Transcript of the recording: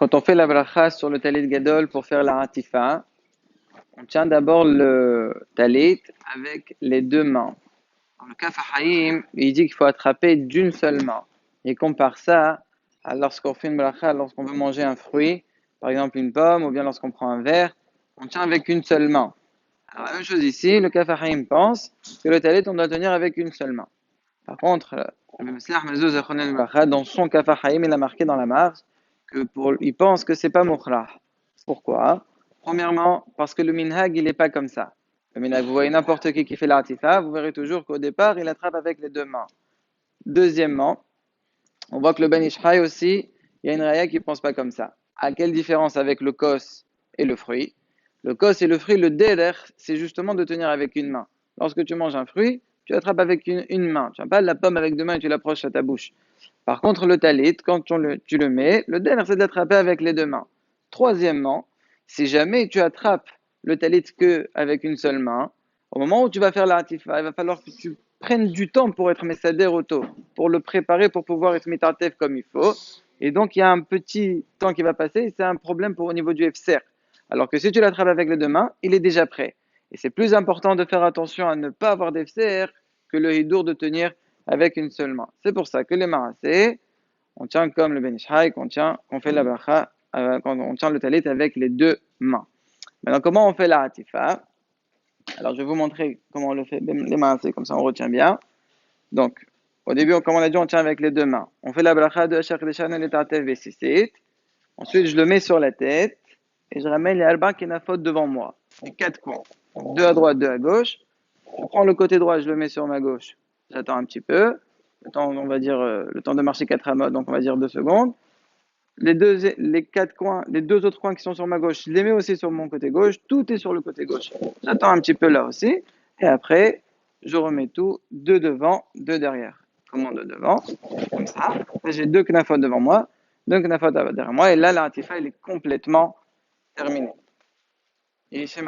Quand on fait la bracha sur le talit gadol pour faire la hatifa, on tient d'abord le talit avec les deux mains. Dans le Kaf HaChaim, il dit qu'il faut attraper d'une seule main. Il compare ça à lorsqu'on fait une bracha, lorsqu'on veut manger un fruit, par exemple une pomme, ou bien lorsqu'on prend un verre, on tient avec une seule main. Alors la même chose ici, le Kaf HaChaim pense que le talit, on doit tenir avec une seule main. Par contre, le Meslach Mezuz Zechronel Bracha, dans son Kaf HaChaim, il a marqué dans la marge il pense que c'est pas mukhrah. Pourquoi? Premièrement, parce que le minhag, il n'est pas comme ça. Le minhag, vous voyez n'importe qui fait l'artifa, vous verrez toujours qu'au départ, il attrape avec les deux mains. Deuxièmement, on voit que le Ben Ishraï aussi, il y a une raya qui ne pense pas comme ça. À quelle différence avec le kos et le fruit? Le kos et le fruit, le derer, c'est justement de tenir avec une main. Lorsque tu manges un fruit, tu attrapes avec une main. Tu n'as pas la pomme avec deux mains et tu l'approches à ta bouche. Par contre, le talit, quand tu le mets, le derer, c'est de l'attraper avec les deux mains. Troisièmement, si jamais tu attrapes le talit que avec une seule main, au moment où tu vas faire l'artifa, il va falloir que tu prennes du temps pour être messader auto, pour le préparer, pour pouvoir être mitatef comme il faut. Et donc, il y a un petit temps qui va passer et c'est un problème au niveau du FCR. Alors que si tu l'attrapes avec les deux mains, il est déjà prêt. Et c'est plus important de faire attention à ne pas avoir d'FCR que le hidour de tenir avec une seule main. C'est pour ça que les marassés, on tient comme le Ben Ishraï, on fait la bracha, quand on tient le talit avec les deux mains. Maintenant, comment on fait la hatifa? Alors, je vais vous montrer comment on le fait, les marassés, comme ça on retient bien. Donc, au début, comme on a dit, on tient avec les deux mains. On fait la bracha de Hachar Deshan et Tartev Vesisit. Ensuite, je le mets sur la tête et je ramène les alba kinafot devant moi, les quatre coins. Donc, deux à droite, deux à gauche. Je prends le côté droit, je le mets sur ma gauche. J'attends un petit peu. Le temps, on va dire, le temps de marcher 4 amotes, donc on va dire 2 secondes. Les quatre coins, les deux autres coins qui sont sur ma gauche, je les mets aussi sur mon côté gauche. Tout est sur le côté gauche. J'attends un petit peu là aussi. Et après, je remets tout, deux devant, deux derrière. Comment deux devant? Comme ça. Là, j'ai deux knafot devant moi, deux knafot derrière moi. Et là, la hatifa, elle est complètement terminée. Et chez